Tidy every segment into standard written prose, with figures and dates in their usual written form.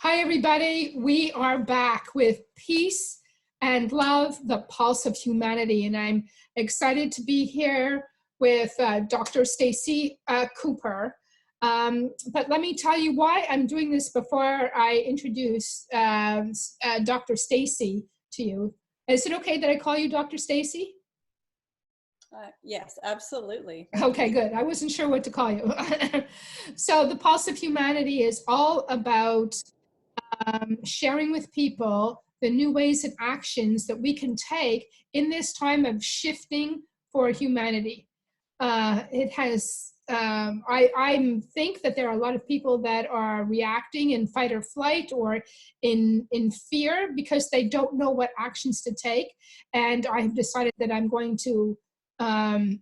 Hi, everybody. We are back with Peace and Love, the Pulse of Humanity. And I'm excited to be here with Dr. Stacey Cooper. But let me tell you why I'm doing this before I introduce Dr. Stacey to you. Is it okay that I call you Dr. Stacey? Yes, absolutely. Okay, good. I wasn't sure what to call you. So the Pulse of Humanity is all about sharing with people the new ways and actions that we can take in this time of shifting for humanity. I think that there are a lot of people that are reacting in fight or flight or in fear because they don't know what actions to take. And I've decided that I'm going to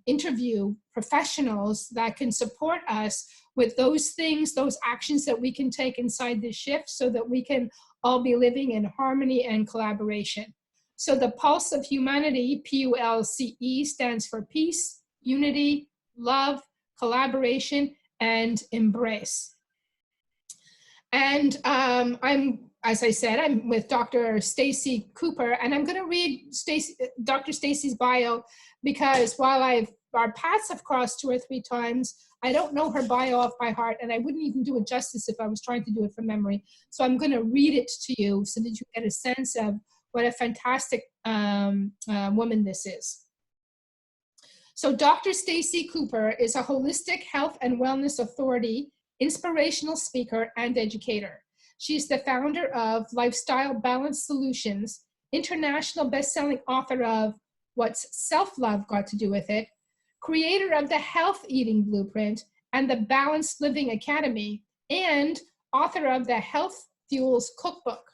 interview professionals that can support us with those things, those actions that we can take inside this shift so that we can all be living in harmony and collaboration. So the Pulse of Humanity, PULCE, stands for peace, unity, love, collaboration, and embrace. And as I said, I'm with Dr. Stacey Cooper, and I'm going to read Dr. Stacey's bio because while our paths have crossed 2 or 3 times, I don't know her bio off by heart, and I wouldn't even do it justice if I was trying to do it from memory. So I'm going to read it to you so that you get a sense of what a fantastic woman this is. So Dr. Stacey Cooper is a holistic health and wellness authority, inspirational speaker, and educator. She's the founder of Lifestyle Balance Solutions, international best-selling author of What's Self-Love Got to Do with It, creator of the Health Eating Blueprint and the Balanced Living Academy, and author of the Health Fuels Cookbook.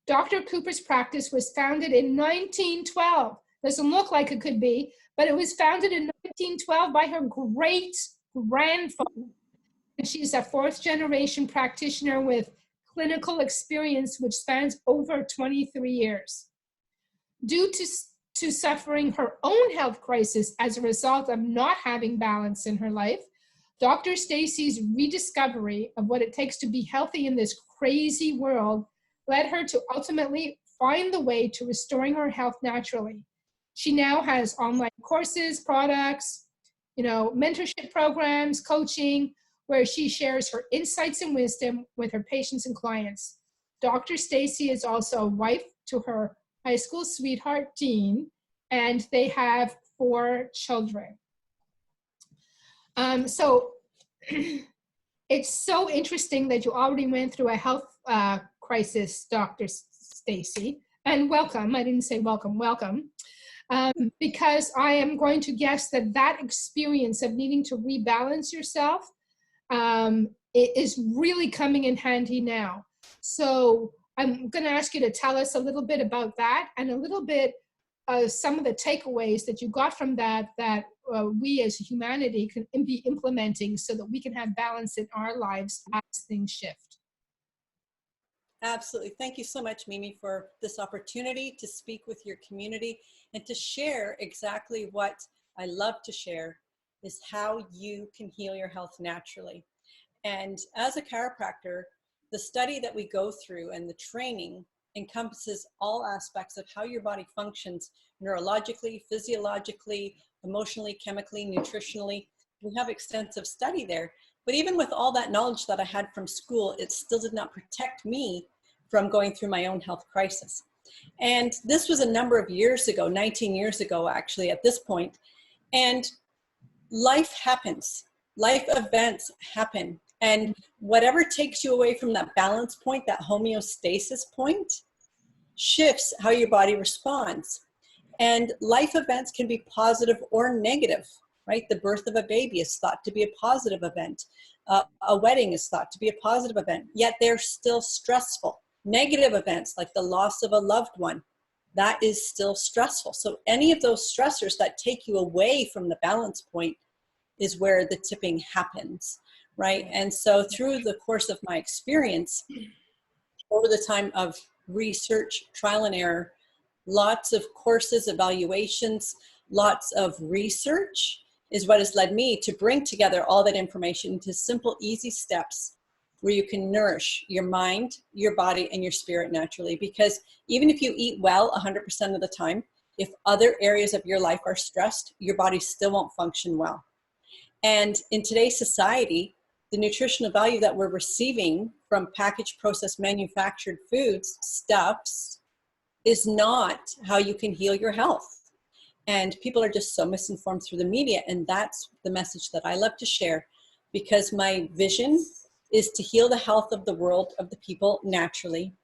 Dr. Cooper's practice was founded in 1912. Doesn't look like it could be, but it was founded in 1912 by her great-grandfather. And she's a 4th-generation practitioner with clinical experience which spans over 23 years. Due to suffering her own health crisis as a result of not having balance in her life, Dr. Stacey's rediscovery of what it takes to be healthy in this crazy world led her to ultimately find the way to restoring her health naturally. She now has online courses, products, mentorship programs, coaching, where she shares her insights and wisdom with her patients and clients. Dr. Stacey is also a wife to her high school sweetheart, Dean, and they have 4 children. So it's so interesting that you already went through a health crisis, Dr. Stacey, and welcome. I didn't say welcome, welcome. Because I am going to guess that experience of needing to rebalance yourself it is really coming in handy now. So I'm going to ask you to tell us a little bit about that and a little bit some of the takeaways that you got from that we as humanity can be implementing so that we can have balance in our lives as things shift. Absolutely. Thank you so much, Mimi, for this opportunity to speak with your community and to share exactly what I love to share is how you can heal your health naturally. And as a chiropractor, the study that we go through and the training encompasses all aspects of how your body functions neurologically, physiologically, emotionally, chemically, nutritionally. We have extensive study there. But even with all that knowledge that I had from school, it still did not protect me from going through my own health crisis. And this was a number of years ago, 19 years ago, actually, at this point. And life happens. Life events happen. And whatever takes you away from that balance point, that homeostasis point, shifts how your body responds. And life events can be positive or negative, right? The birth of a baby is thought to be a positive event. A wedding is thought to be a positive event, yet they're still stressful. Negative events like the loss of a loved one, that is still stressful. So any of those stressors that take you away from the balance point is where the tipping happens, right? And so through the course of my experience, over the time of research, trial and error, lots of courses, evaluations, lots of research is what has led me to bring together all that information into simple, easy steps where you can nourish your mind, your body, and your spirit naturally. Because even if you eat well 100% of the time, if other areas of your life are stressed, your body still won't function well. And in today's society, the nutritional value that we're receiving from packaged, processed, manufactured foods, stuffs, is not how you can heal your health. And people are just so misinformed through the media. And that's the message that I love to share, because my vision is to heal the health of the world, of the people naturally,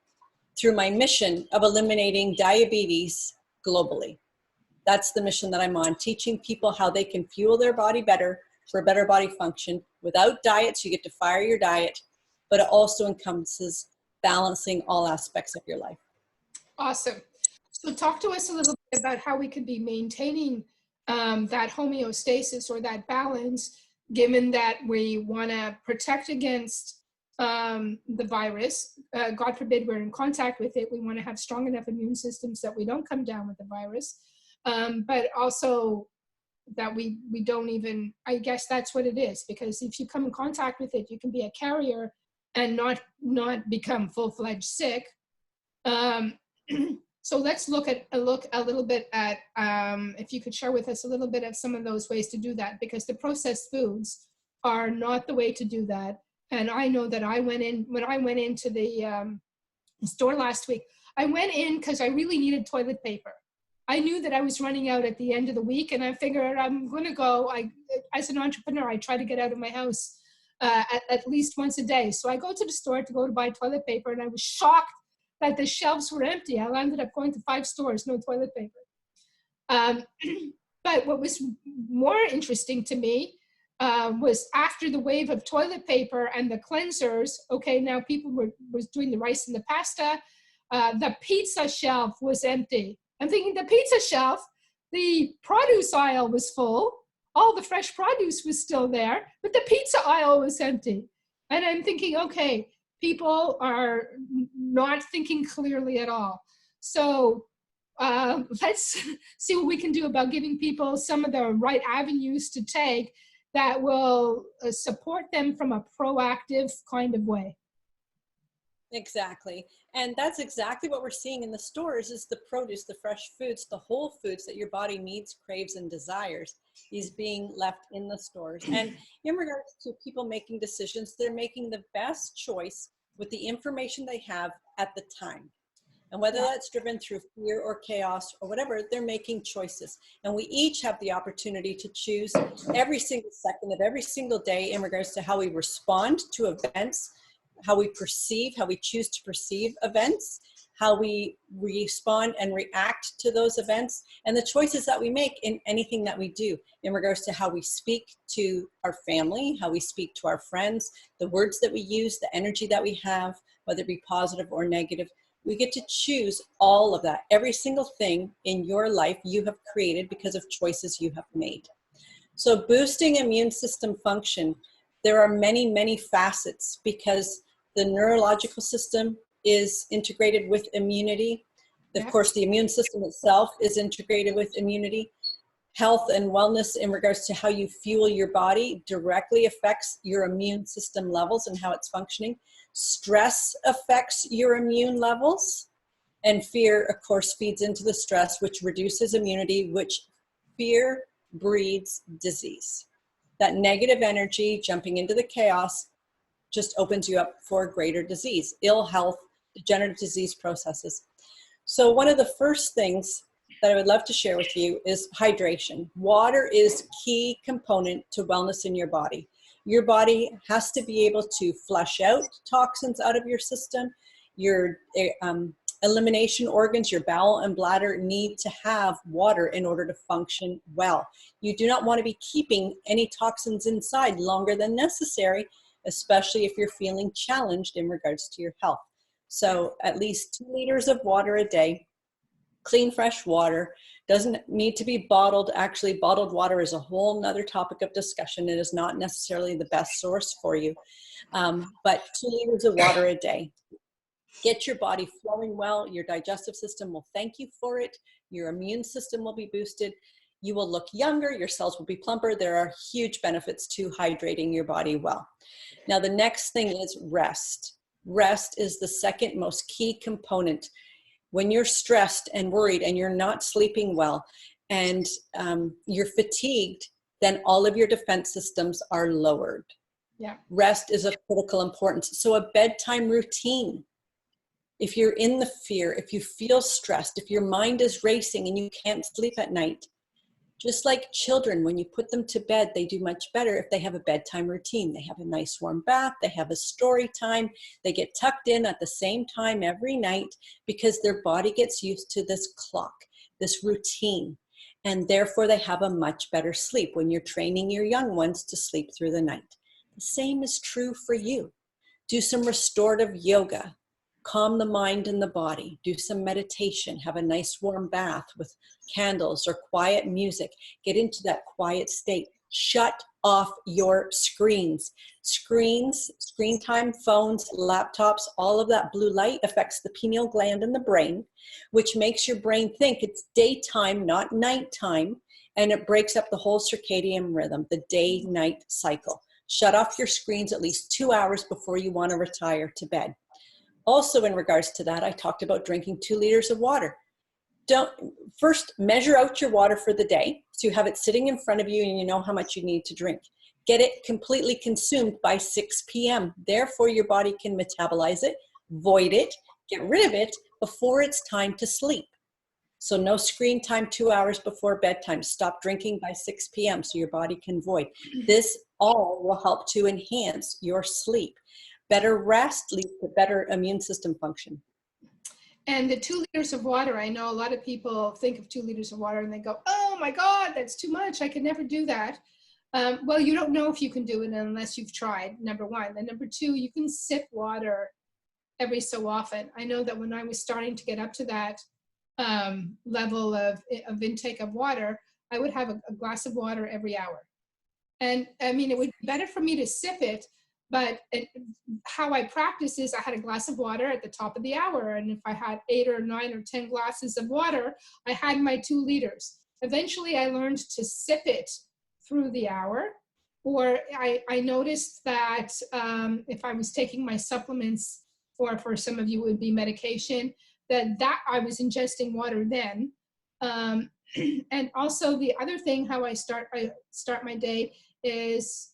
through my mission of eliminating diabetes globally. That's the mission that I'm on, teaching people how they can fuel their body better for a better body function without diets. You get to fire your diet, but it also encompasses balancing all aspects of your life. Awesome. So talk to us a little bit about how we could be maintaining that homeostasis or that balance, given that we want to protect against the virus. God forbid we're in contact with it. We want to have strong enough immune systems that we don't come down with the virus, but also that we don't even, I guess that's what it is, because if you come in contact with it, you can be a carrier and not become full-fledged sick. So let's look a little bit at, if you could share with us a little bit of some of those ways to do that, because the processed foods are not the way to do that. And I know that when I went into the store last week, I went in because I really needed toilet paper. I knew that I was running out at the end of the week, and I figured I'm going to go. As an entrepreneur, I try to get out of my house at least once a day. So I go to the store to buy toilet paper, and I was shocked that the shelves were empty. I ended up going to 5 stores, no toilet paper. But what was more interesting to me was after the wave of toilet paper and the cleansers, okay, now people was doing the rice and the pasta, the pizza shelf was empty. I'm thinking the pizza shelf, the produce aisle was full, all the fresh produce was still there, but the pizza aisle was empty. And I'm thinking, okay, people are not thinking clearly at all. So let's see what we can do about giving people some of the right avenues to take that will support them from a proactive kind of way. Exactly. And that's exactly what we're seeing in the stores is the produce, the fresh foods, the whole foods that your body needs, craves, and desires is being left in the stores. And in regards to people making decisions, they're making the best choice with the information they have at the time. And whether that's driven through fear or chaos or whatever, they're making choices. And we each have the opportunity to choose every single second of every single day in regards to how we respond to events, how we choose to perceive events, how we respond and react to those events, and the choices that we make in anything that we do in regards to how we speak to our family, how we speak to our friends, the words that we use, the energy that we have, whether it be positive or negative. We get to choose all of that. Every single thing in your life you have created because of choices you have made. So boosting immune system function, there are many, many facets because the neurological system is integrated with immunity. Of course, the immune system itself is integrated with immunity. Health and wellness in regards to how you fuel your body directly affects your immune system levels and how it's functioning. Stress affects your immune levels, and fear, of course, feeds into the stress, which reduces immunity, which fear breeds disease. That negative energy jumping into the chaos just opens you up for greater disease, ill health, degenerative disease processes. So one of the first things that I would love to share with you is hydration. Water is key component to wellness in your body. Your body has to be able to flush out toxins out of your system. Your elimination organs, your bowel and bladder need to have water in order to function well. You do not want to be keeping any toxins inside longer than necessary, especially if you're feeling challenged in regards to your health. So at least 2 liters of water a day, clean, fresh water. Doesn't need to be bottled. Actually, bottled water is a whole nother topic of discussion. It is not necessarily the best source for you, but 2 liters of water a day. Get your body flowing well. Your digestive system will thank you for it. Your immune system will be boosted. You will look younger, your cells will be plumper. There are huge benefits to hydrating your body well. Now, the next thing is rest. Rest is the second most key component. When you're stressed and worried and you're not sleeping well and you're fatigued, then all of your defense systems are lowered. Yeah. Rest is of critical importance. So a bedtime routine. If you're in the fear, if you feel stressed, if your mind is racing and you can't sleep at night, just like children, when you put them to bed, they do much better if they have a bedtime routine. They have a nice warm bath, they have a story time, they get tucked in at the same time every night because their body gets used to this clock, this routine, and therefore they have a much better sleep when you're training your young ones to sleep through the night. The same is true for you. Do some restorative yoga. Calm the mind and the body. Do some meditation. Have a nice warm bath with candles or quiet music. Get into that quiet state. Shut off your screens. Screens, screen time, phones, laptops, all of that blue light affects the pineal gland in the brain, which makes your brain think it's daytime, not nighttime, and it breaks up the whole circadian rhythm, the day-night cycle. Shut off your screens at least 2 hours before you want to retire to bed. Also, in regards to that, I talked about drinking 2 liters of water. First measure out your water for the day so you have it sitting in front of you and you know how much you need to drink. Get it completely consumed by 6 p.m. Therefore, your body can metabolize it, void it, get rid of it before it's time to sleep. So no screen time 2 hours before bedtime. Stop drinking by 6 p.m. so your body can void. This all will help to enhance your sleep. Better rest leads to better immune system function. And the 2 liters of water, I know a lot of people think of 2 liters of water and they go, oh my God, that's too much. I could never do that. Well, you don't know if you can do it unless you've tried, number one. And number two, you can sip water every so often. I know that when I was starting to get up to that level of intake of water, I would have a glass of water every hour. And I mean, it would be better for me to sip it, but how I practice is I had a glass of water at the top of the hour. And if I had 8 or 9 or 10 glasses of water, I had my 2 liters. Eventually, I learned to sip it through the hour. Or I noticed that if I was taking my supplements, or for some of you it would be medication, that I was ingesting water then. And also the other thing, how I start my day is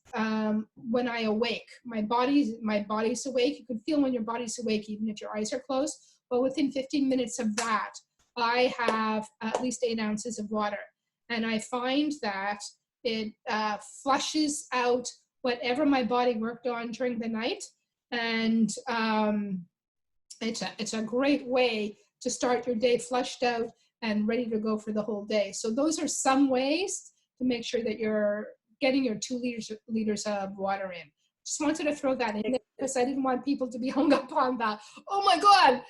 when I awake. My body's awake. You can feel when your body's awake, even if your eyes are closed. But within 15 minutes of that, I have at least 8 ounces of water. And I find that it flushes out whatever my body worked on during the night. And it's a great way to start your day flushed out and ready to go for the whole day. So those are some ways to make sure that you're getting your 2 liters of water in. Just wanted to throw that in there because I didn't want people to be hung up on that. Oh my God,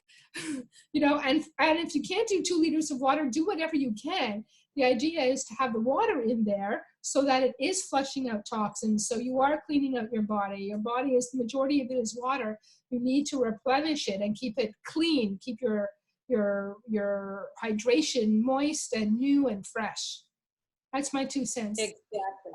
and if you can't do 2 liters of water, do whatever you can. The idea is to have the water in there so that it is flushing out toxins. So you are cleaning out your body. Your body is, the majority of it is water. You need to replenish it and keep it clean. Keep your hydration moist and new and fresh. That's my 2 cents. Exactly.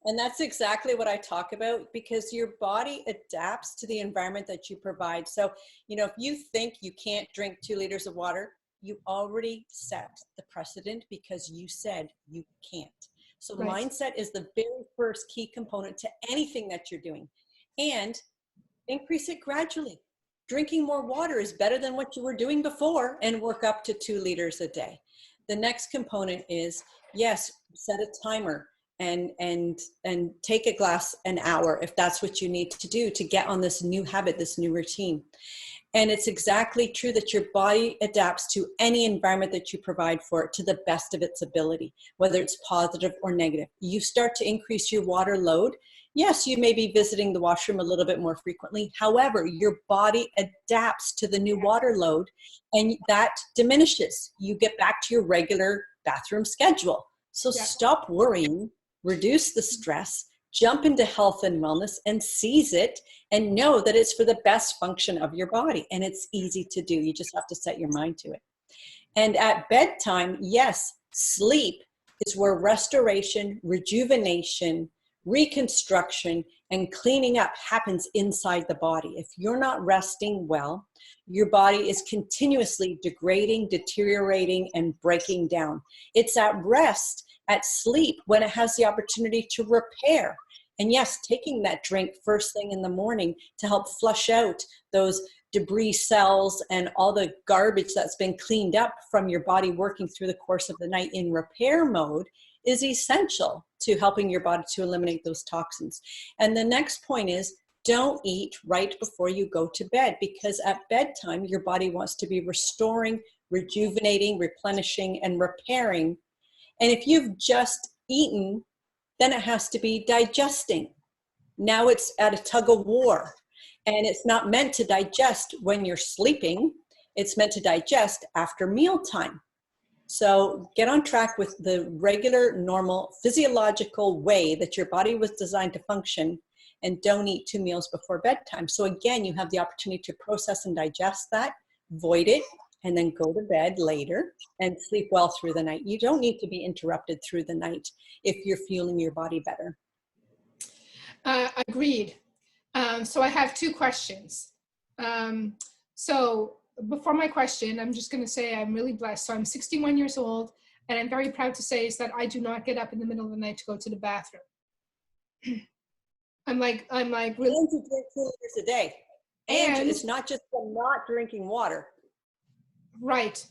And that's exactly what I talk about, because your body adapts to the environment that you provide. So, if you think you can't drink 2 liters of water, you already set the precedent because you said you can't. So right. Mindset is the very first key component to anything that you're doing, and increase it gradually. Drinking more water is better than what you were doing before, and work up to 2 liters a day. The next component is, yes, set a timer and take a glass an hour if that's what you need to do to get on this new habit, this new routine. And it's exactly true that your body adapts to any environment that you provide for it to the best of its ability, whether it's positive or negative. You start to increase your water load. Yes, you may be visiting the washroom a little bit more frequently. However, your body adapts to the new water load, and that diminishes. You get back to your regular bathroom schedule. So stop worrying, reduce the stress, jump into health and wellness and seize it, and know that it's for the best function of your body. And it's easy to do. You just have to set your mind to it. And at bedtime, yes, Sleep is where restoration, rejuvenation, reconstruction, and cleaning up happens inside the body. If you're not resting well, your body is continuously degrading, deteriorating, and breaking down. It's at rest, at sleep, when it has the opportunity to repair. And yes, taking that drink first thing in the morning to help flush out those debris cells and all the garbage that's been cleaned up from your body working through the course of the night in repair mode is essential to helping your body to eliminate those toxins. And the next point is, don't eat right before you go to bed, because at bedtime, your body wants to be restoring, rejuvenating, replenishing, and repairing. And if you've just eaten, then it has to be digesting. Now it's at a tug of war. And it's not meant to digest when you're sleeping. It's meant to digest after mealtime. So get on track with the regular, normal, physiological way that your body was designed to function, and don't eat 2 meals before bedtime. So again, you have the opportunity to process and digest that, void it, and then go to bed later and sleep well through the night. You don't need to be interrupted through the night if you're fueling your body better. Agreed. So I have 2 questions. So before my question, I'm just going to say I'm really blessed. So I'm 61 years old, and I'm very proud to say is that I do not get up in the middle of the night to go to the bathroom. I'm like really. And to drink 2 liters a day. And it's not just from not drinking water. Right.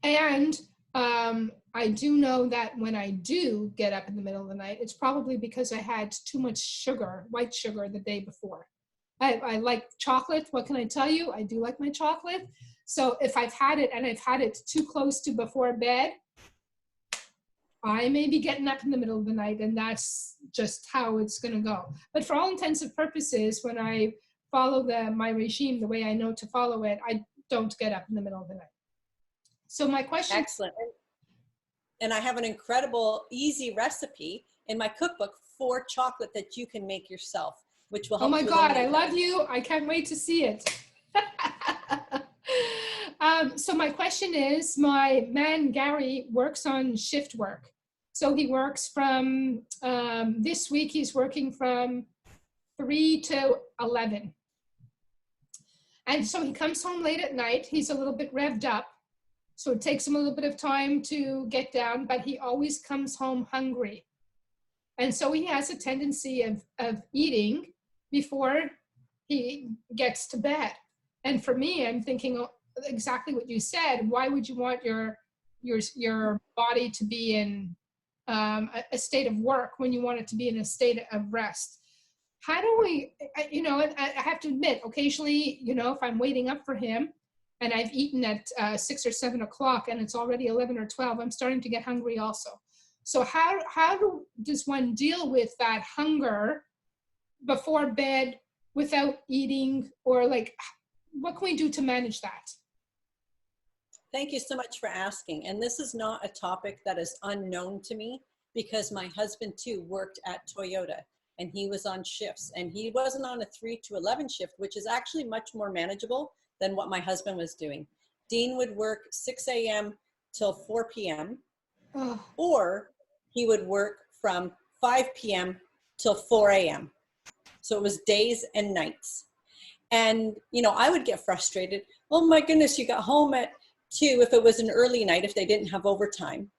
And I do know that when I do get up in the middle of the night, it's probably because I had too much sugar, white sugar, the day before. I like chocolate. What can I tell you? I do like my chocolate. So if I've had it and I've had it too close to before bed, I may be getting up in the middle of the night, and that's just how it's going to go. But for all intents and purposes, when I follow my regime the way I know to follow it, I don't get up in the middle of the night. So my question. Excellent. And I have an incredible, easy recipe in my cookbook for chocolate that you can make yourself, which will help. Oh my God, I love you. I can't wait to see it. So my question is, my man, Gary, works on shift work. So he works from, this week, he's working from 3 to 11. And so he comes home late at night. He's a little bit revved up. So it takes him a little bit of time to get down, but he always comes home hungry. And so he has a tendency of eating before he gets to bed. And for me, I'm thinking exactly what you said. Why would you want your body to be in a state of work when you want it to be in a state of rest? How do we, I have to admit, occasionally, if I'm waiting up for him and I've eaten at 6 or 7 o'clock and it's already 11 or 12, I'm starting to get hungry also. So how does one deal with that hunger before bed without eating, or what can we do to manage that? Thank you so much for asking. And this is not a topic that is unknown to me, because my husband too worked at Toyota, and he was on shifts, and he wasn't on a 3 to 11 shift, which is actually much more manageable than what my husband was doing. Dean would work 6 a.m. till 4 p.m. Oh. Or he would work from 5 p.m. till 4 a.m. So it was days and nights. And, I would get frustrated. Oh my goodness, you got home at 2 if it was an early night, if they didn't have overtime.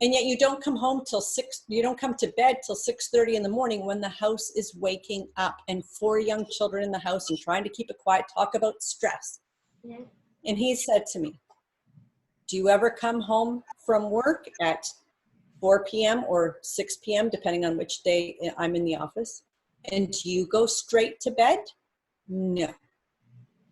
And yet you don't come home till 6, you don't come to bed till 6:30 in the morning when the house is waking up and 4 young children in the house and trying to keep it quiet, talk about stress. Yeah. And he said to me, do you ever come home from work at 4 p.m. or 6 p.m., depending on which day I'm in the office? And do you go straight to bed? No.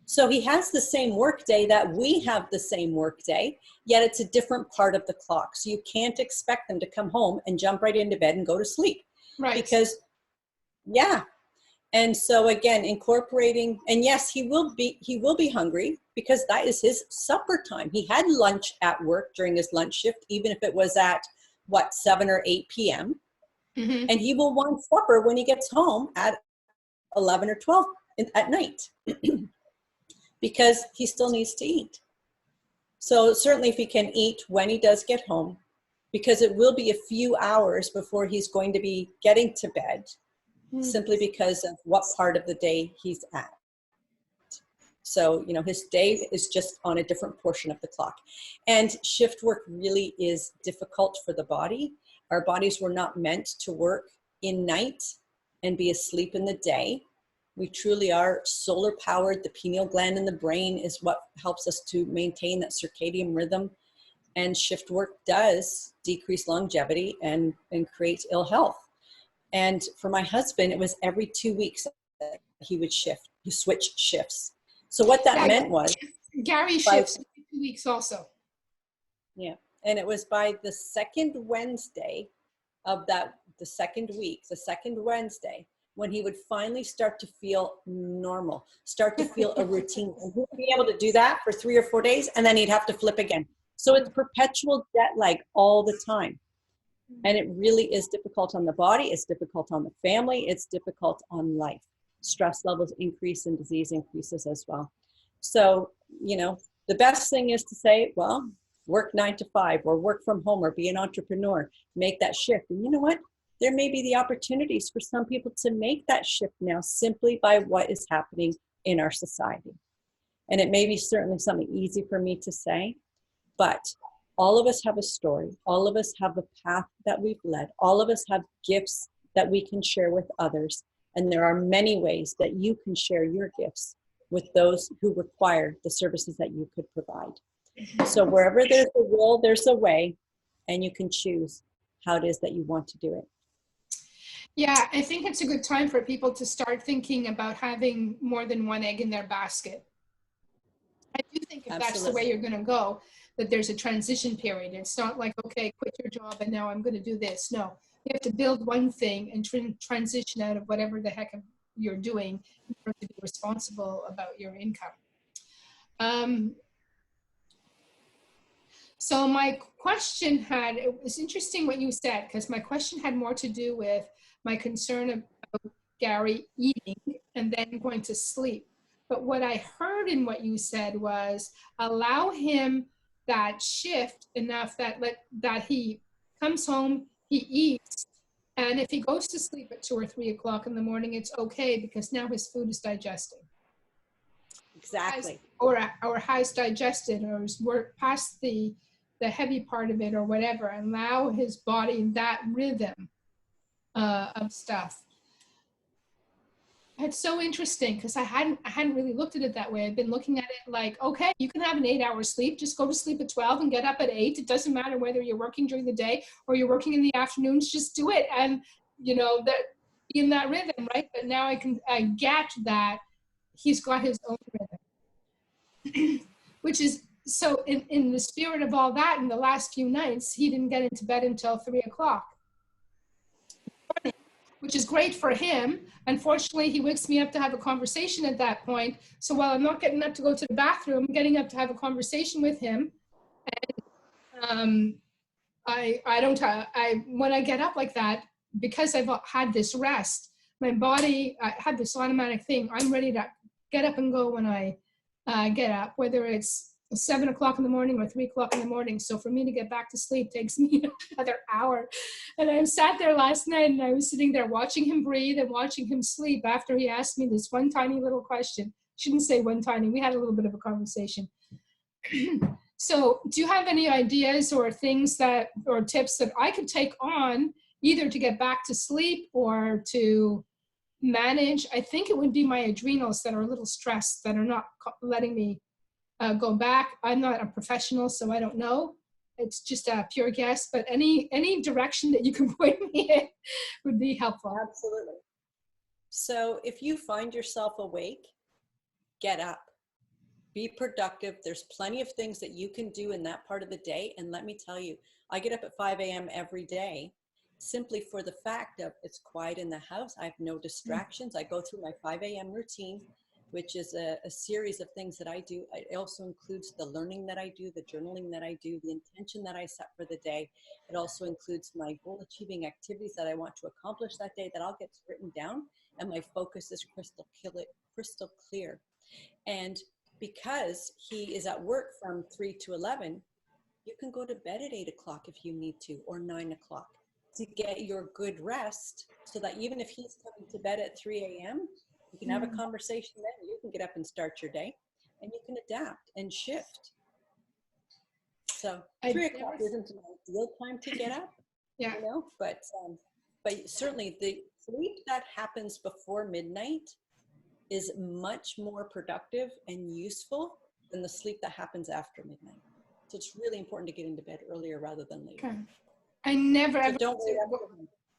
So he has the same work day that we have the same work day, yet it's a different part of the clock. So you can't expect them to come home and jump right into bed and go to sleep. Right. Because, yeah. And so again, incorporating, and yes, he will be hungry, because that is his supper time. He had lunch at work during his lunch shift, even if it was at 7 or 8 p.m. Mm-hmm. And he will want supper when he gets home at 11 or 12 at night. Because he still needs to eat. So certainly if he can eat when he does get home, because it will be a few hours before he's going to be getting to bed, simply because of what part of the day he's at. So, you know, his day is just on a different portion of the clock. And shift work really is difficult for the body. Our bodies were not meant to work in night and be asleep in the day. We truly are solar powered. The pineal gland in the brain is what helps us to maintain that circadian rhythm. And shift work does decrease longevity and create ill health. And for my husband, it was every 2 weeks that he would switch shifts. So what that meant was Gary shifts every 2 weeks also. Yeah. And it was by the second Wednesday of the second week, the second Wednesday, when he would finally start to feel normal, start to feel a routine. And he would be able to do that for 3 or 4 days, and then he'd have to flip again. So it's perpetual jet lag all the time. And it really is difficult on the body. It's difficult on the family. It's difficult on life. Stress levels increase and disease increases as well. So, you know, the best thing is to say, well, work 9 to 5 or work from home or be an entrepreneur, make that shift. And you know what? There may be the opportunities for some people to make that shift now simply by what is happening in our society. And it may be certainly something easy for me to say, but all of us have a story. All of us have a path that we've led. All of us have gifts that we can share with others. And there are many ways that you can share your gifts with those who require the services that you could provide. So wherever there's a will, there's a way, and you can choose how it is that you want to do it. Yeah, I think it's a good time for people to start thinking about having more than one egg in their basket. I do think if that's the way you're going to go, that there's a transition period. It's not like, okay, quit your job and now I'm going to do this. No, you have to build one thing and transition out of whatever the heck you're doing in order to be responsible about your income. So my question it was interesting what you said, because my question had more to do with my concern about Gary eating and then going to sleep. But what I heard in what you said was allow him that shift enough that he comes home, he eats, and if he goes to sleep at 2 or 3 o'clock in the morning, it's okay because now his food is digesting. Exactly. Or has digested or is past the heavy part of it or whatever, and allow his body that rhythm of stuff. It's so interesting because I hadn't really looked at it that way. I've been looking at it like, okay, you can have an 8-hour sleep. Just go to sleep at 12 and get up at 8. It doesn't matter whether you're working during the day or you're working in the afternoons. Just do it, and you know that be in that rhythm, right? But now I get that he's got his own rhythm, which is so. In the spirit of all that, in the last few nights, he didn't get into bed until 3 o'clock. Which is great for him. Unfortunately, he wakes me up to have a conversation at that point. So while I'm not getting up to go to the bathroom, I'm getting up to have a conversation with him. And when I get up like that, because I've had this rest, my body, I had this automatic thing. I'm ready to get up and go when I get up, whether it's 7 o'clock in the morning or 3 o'clock in the morning. So for me to get back to sleep takes me another hour. And I sat there last night and I was sitting there watching him breathe and watching him sleep after he asked me this one tiny little question. Shouldn't say one tiny, we had a little bit of a conversation. So do you have any ideas or things or tips that I could take on either to get back to sleep or to manage? I think it would be my adrenals that are a little stressed, that are not letting me go back. I'm not a professional, so I don't know. It's just a pure guess, but any direction that you can point me in would be helpful. Absolutely. So if you find yourself awake, get up. Be productive. There's plenty of things that you can do in that part of the day. And let me tell you, I get up at 5 a.m. every day simply for the fact of it's quiet in the house. I have no distractions. I go through my 5 a.m. routine, which is a series of things that I do. It also includes the learning that I do, the journaling that I do, the intention that I set for the day. It also includes my goal-achieving activities that I want to accomplish that day that all gets written down, and my focus is crystal clear. And because he is at work from 3 to 11, You can go to bed at 8 o'clock if you need to, or 9 o'clock, to get your good rest, so that even if he's coming to bed at 3 a.m., you can have a conversation then. You can get up and start your day, and you can adapt and shift. So 3 o'clock isn't an ideal time to get up, yeah, you know, but certainly the sleep that happens before midnight is much more productive and useful than the sleep that happens after midnight. So it's really important to get into bed earlier rather than later. okay. I never So ever don't wait up.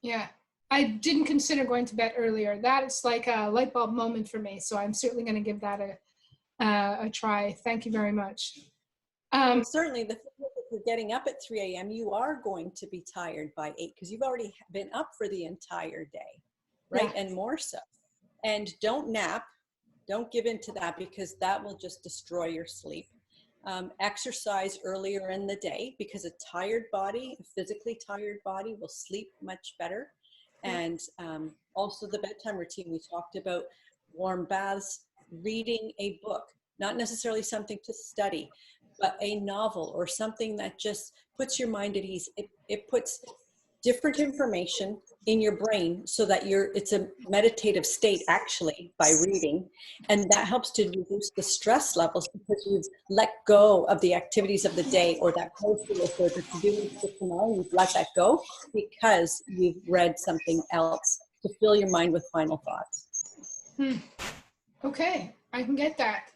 yeah, I didn't consider going to bed earlier. That is like a light bulb moment for me, so I'm certainly going to give that a try. Thank you very much. And certainly the thing is, if you're getting up at 3 a.m., you are going to be tired by 8 because you've already been up for the entire day, right? Yeah. And more so. And don't nap. Don't give in to that, because that will just destroy your sleep. Exercise earlier in the day, because a tired body, a physically tired body, will sleep much better. And also the bedtime routine, we talked about warm baths, reading a book, not necessarily something to study, but a novel or something that just puts your mind at ease. It puts different information in your brain so that it's a meditative state actually by reading. And that helps to reduce the stress levels, because you've let go of the activities of the day, or that grocery list or the to-do list for tomorrow. You've let that go because you've read something else to fill your mind with final thoughts. Okay, I can get that.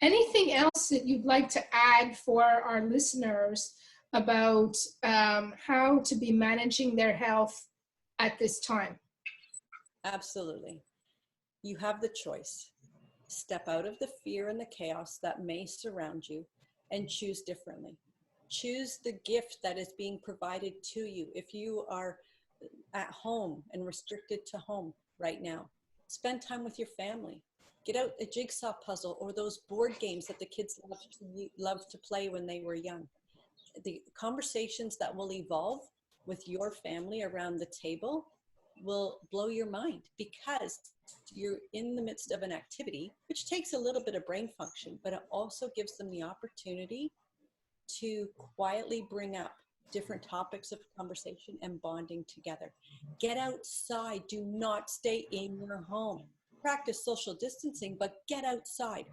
Anything else that you'd like to add for our listeners about how to be managing their health at this time? Absolutely. You have the choice. Step out of the fear and the chaos that may surround you and choose differently. Choose the gift that is being provided to you. If you are at home and restricted to home right now, spend time with your family. Get out a jigsaw puzzle or those board games that the kids loved to play when they were young. The conversations that will evolve with your family around the table will blow your mind, because you're in the midst of an activity which takes a little bit of brain function, but it also gives them the opportunity to quietly bring up different topics of conversation and bonding together. Get outside. Do not stay in your home. Practice social distancing, but get outside.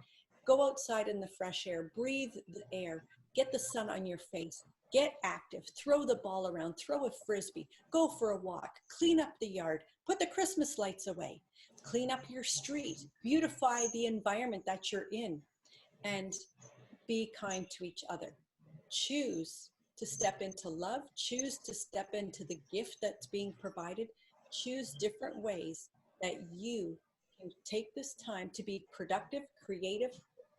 Go outside in the fresh air. Breathe the air. Get the sun on your face. Get active. Throw the ball around. Throw a frisbee. Go for a walk. Clean up the yard. Put the Christmas lights away. Clean up your street. Beautify the environment that you're in. And be kind to each other. Choose to step into love. Choose to step into the gift that's being provided. Choose different ways that you can take this time to be productive, creative.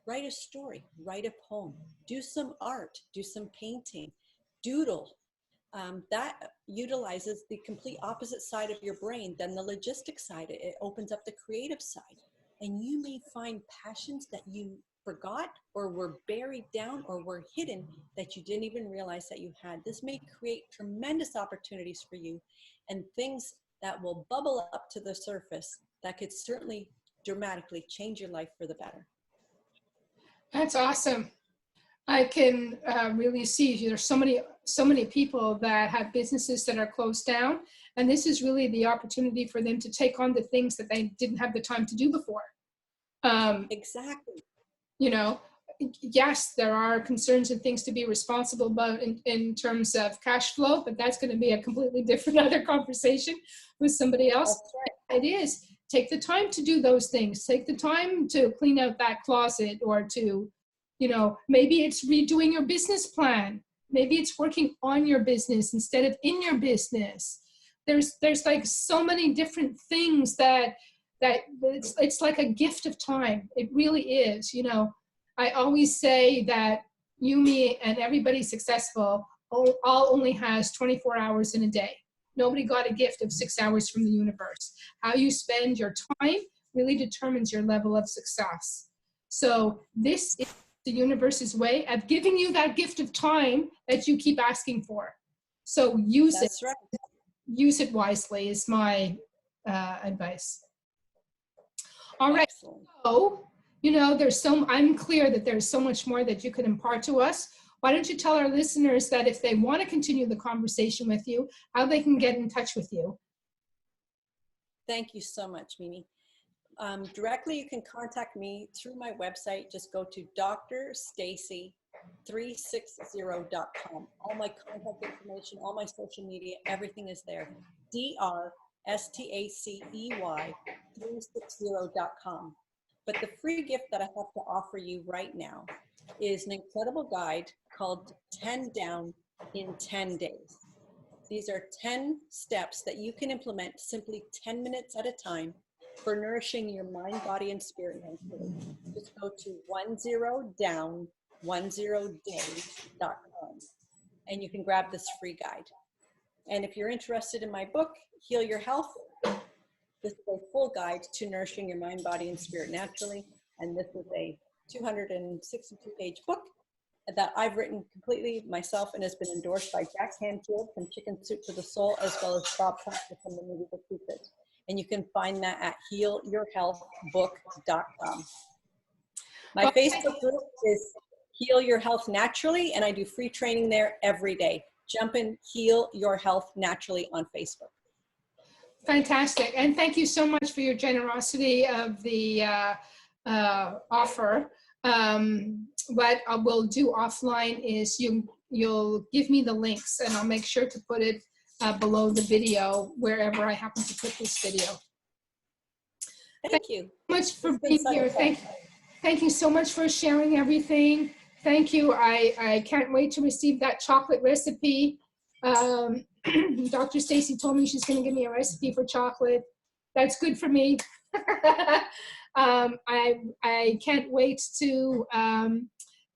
Write a story, write a poem, do some art, do some painting, doodle. That utilizes the complete opposite side of your brain than the logistic side. It opens up the creative side. And you may find passions that you forgot or were buried down or were hidden that you didn't even realize that you had. This may create tremendous opportunities for you, and things that will bubble up to the surface that could certainly dramatically change your life for the better. That's awesome. I can really see there's so many people that have businesses that are closed down, and this is really the opportunity for them to take on the things that they didn't have the time to do before. Exactly. You know, yes, there are concerns and things to be responsible about in terms of cash flow, but that's going to be a completely different other conversation with somebody else. That's right. It is. Take the time to do those things. Take the time to clean out that closet, or to, maybe it's redoing your business plan. Maybe it's working on your business instead of in your business. There's like so many different things that it's like a gift of time. It really is. I always say that you, me, and everybody successful all only has 24 hours in a day. Nobody got a gift of 6 hours from the universe. How you spend your time really determines your level of success. So this is the universe's way of giving you that gift of time that you keep asking for. So use it. That's right. Use it wisely is my advice. All right. Excellent. So You know, I'm clear that there's so much more that you could impart to us. Why don't you tell our listeners that if they want to continue the conversation with you, how they can get in touch with you? Thank you so much, Mimi. Directly, you can contact me through my website. Just go to drstacey360.com. All my contact information, all my social media, everything is there. drstacey360.com. But the free gift that I have to offer you right now is an incredible guide called 10 Down in 10 Days. These are 10 steps that you can implement simply 10 minutes at a time for nourishing your mind, body, and spirit mentally. Just go to 10down10days.com and you can grab this free guide. And if you're interested in my book, Heal Your Health, this is a full guide to nourishing your mind, body, and spirit naturally. And this is a 262-page book that I've written completely myself and has been endorsed by Jack Canfield from Chicken Soup to the Soul, as well as Bob Proctor from the movie The Secret. And you can find that at healyourhealthbook.com. My Facebook group is Heal Your Health Naturally, and I do free training there every day. Jump in, Heal Your Health Naturally on Facebook. Fantastic. And thank you so much for your generosity of the offer. What I will do offline is you'll give me the links, and I'll make sure to put it below the video wherever I happen to put this video. Thank you so much for being here. Thank you so much for sharing everything. Thank you. I can't wait to receive that chocolate recipe. Dr. Stacey told me she's going to give me a recipe for chocolate. That's good for me. I can't wait to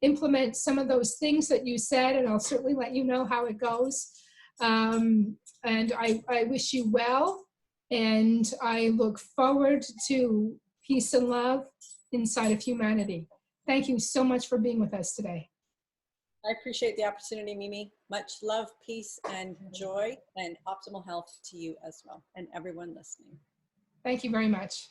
implement some of those things that you said, and I'll certainly let you know how it goes. And I wish you well, and I look forward to peace and love inside of humanity. Thank you so much for being with us today. I appreciate the opportunity, Mimi. Much love, peace, and joy, and optimal health to you as well, and everyone listening. Thank you very much.